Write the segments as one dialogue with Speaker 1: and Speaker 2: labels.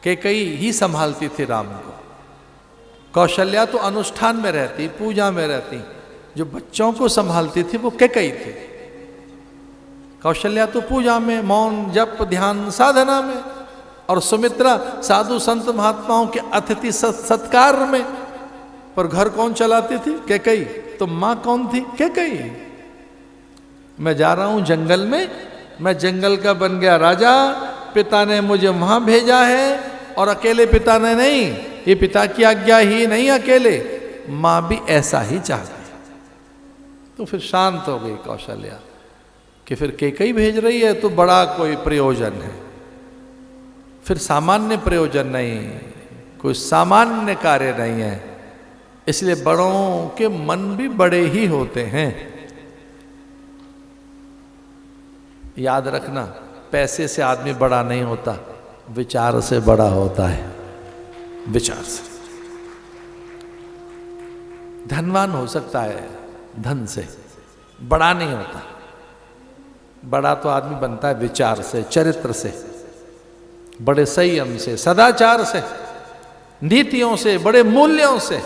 Speaker 1: कैकेयी ही संभालती थी राम को। कौशल्या तो अनुष्ठान में रहती, पूजा में रहती, जो बच्चों को संभालती थी वो कैकेयी थी। कौशल्या तो पूजा में, मौन, जप, ध्यान, साधना में, और सुमित्रा साधु संत महात्माओं के अतिथि सत्कार में। पर घर कौन चलाती थी? कैकेयी। तो मां कौन थी? कैकेयी। मैं जा रहा हूं जंगल में, मैं जंगल का बन गया राजा, पिता ने मुझे वहां भेजा है, और अकेले पिता ने नहीं, ये पिता की आज्ञा ही नहीं, अकेले मां भी ऐसा ही चाहती। तो फिर शांत हो गई कौशल्या कि फिर कैकेयी भेज रही है तो बड़ा कोई प्रयोजन है, फिर सामान्य प्रयोजन नहीं, कोई सामान्य कार्य नहीं है। इसलिए बड़ों के मन भी बड़े ही होते हैं। याद रखना, पैसे से आदमी बड़ा नहीं होता, विचार से बड़ा होता है। विचार से धनवान हो सकता है, धन से बड़ा नहीं होता। बड़ा तो आदमी बनता है विचार से, चरित्र से, बड़े संयम से, सदाचार से, नीतियों से, बड़े मूल्यों से।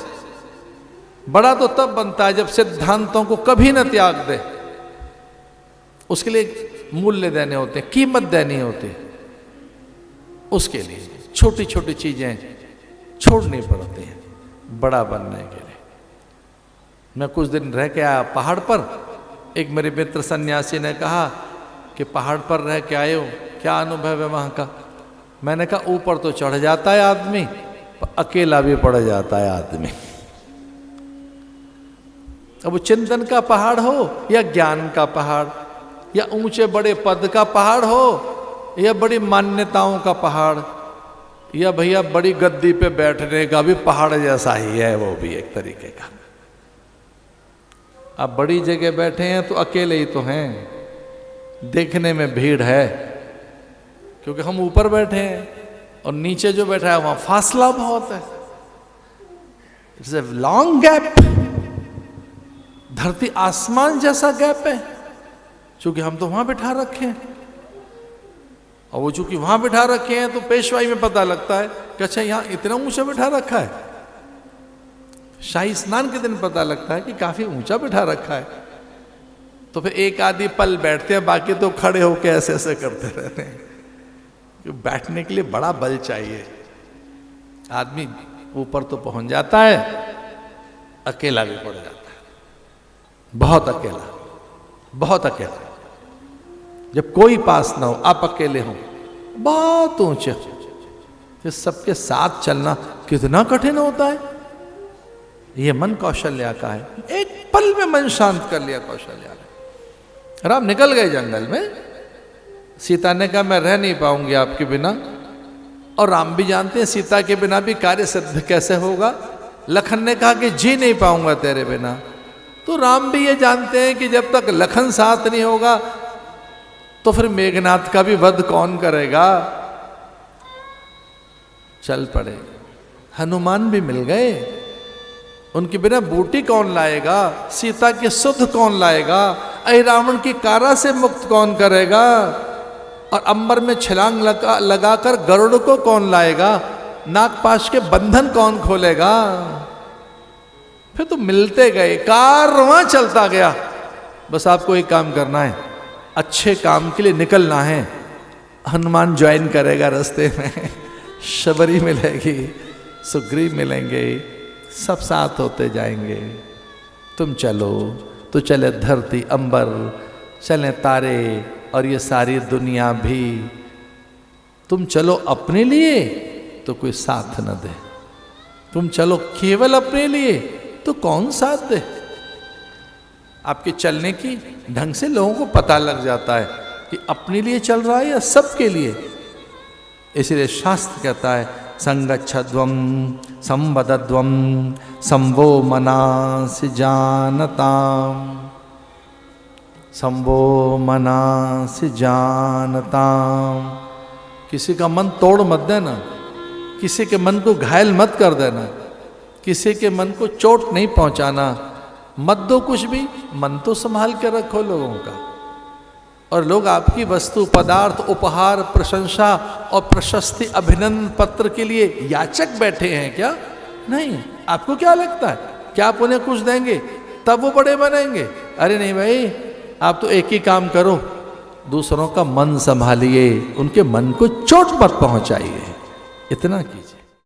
Speaker 1: बड़ा तो तब बनता है जब सिद्धांतों को कभी न त्याग दे। उसके लिए मूल्य देने होते हैं, कीमत देनी होती है। उसके लिए छोटी छोटी चीजें छोड़नी पड़ती हैं बड़ा बनने के लिए। मैं कुछ दिन रह के आया पहाड़ पर। एक मेरे मित्र सन्यासी ने कहा कि पहाड़ पर रह के आए हो, क्या अनुभव है वहां का? मैंने कहा ऊपर तो चढ़ जाता है आदमी, पर अकेला भी पड़ जाता है आदमी। अब वो चिंतन का पहाड़ हो या ज्ञान का पहाड़, या ऊंचे बड़े पद का पहाड़ हो, या बड़ी मान्यताओं का पहाड़, या भैया बड़ी गद्दी पे बैठने का भी पहाड़ जैसा ही है, वो भी एक तरीके का। आप बड़ी जगह बैठे हैं तो अकेले ही तो हैं, देखने में भीड़ है, क्योंकि हम ऊपर बैठे हैं और नीचे जो बैठा है वहां फासला बहुत है। इट्स ए लॉन्ग गैप, धरती आसमान जैसा गैप है, क्योंकि हम तो वहां बिठा रखे हैं। और वो चूंकि वहां बिठा रखे हैं तो पेशवाई में पता लगता है कि अच्छा यहां इतना ऊंचा बिठा रखा है। शाही स्नान के दिन पता लगता है कि काफी ऊंचा बिठा रखा है। तो फिर एक आदि पल बैठते हैं, बाकी तो खड़े होकर ऐसे ऐसे करते रहते हैं। बैठने के लिए बड़ा बल चाहिए। आदमी ऊपर तो पहुंच जाता है, अकेला भी पड़ जाता है, बहुत अकेला, बहुत अकेला। जब कोई पास ना हो, आप अकेले हो, बहुत ऊंचे, फिर सबके साथ चलना कितना कठिन होता है। यह मन कौशल्या का है। एक पल में मन शांत कर लिया कौशल्या ने। राम निकल गए जंगल में। सीता ने कहा मैं रह नहीं पाऊंगी आपके बिना, और राम भी जानते हैं सीता के बिना भी कार्य सिद्ध कैसे होगा। लखन ने कहा कि जी नहीं पाऊंगा तेरे बिना। तो राम भी ये जानते हैं कि जब तक लखन साथ नहीं होगा तो फिर मेघनाथ का भी वध कौन करेगा। चल पड़े। हनुमान भी मिल गए। उनके बिना बूटी कौन लाएगा, सीता के सुध कौन लाएगा, अहि रावण की कारा से मुक्त कौन करेगा, और अंबर में छलांग लगाकर गरुड़ को कौन लाएगा, नागपाश के बंधन कौन खोलेगा। फिर तो मिलते गए, कारवां चलता गया। बस आपको एक काम करना है, अच्छे काम के लिए निकलना है। हनुमान ज्वाइन करेगा रास्ते में, शबरी मिलेगी, सुग्रीव मिलेंगे, सब साथ होते जाएंगे। तुम चलो तो चले धरती अंबर, चले तारे और ये सारी दुनिया भी। तुम चलो अपने लिए तो कोई साथ न दे, तुम चलो केवल अपने लिए तो कौन साथ दे। आपके चलने की ढंग से लोगों को पता लग जाता है कि अपने लिए चल रहा है या सबके लिए। इसलिए शास्त्र कहता है संगच्छध्वम संवदध्वम संवो मनासि जानताम, संवो मनासि जानताम। किसी का मन तोड़ मत देना, किसी के मन को घायल मत कर देना, किसी के मन को चोट नहीं पहुंचाना, मत दो कुछ भी, मन तो संभाल के रखो लोगों का। और लोग आपकी वस्तु, पदार्थ, उपहार, प्रशंसा और प्रशस्ति, अभिनंदन पत्र के लिए याचक बैठे हैं क्या? नहीं। आपको क्या लगता है क्या आप उन्हें कुछ देंगे तब वो बड़े बनेंगे? अरे नहीं भाई, आप तो एक ही काम करो, दूसरों का मन संभालिए, उनके मन को चोट मत पहुंचाइए, इतना कीजिए।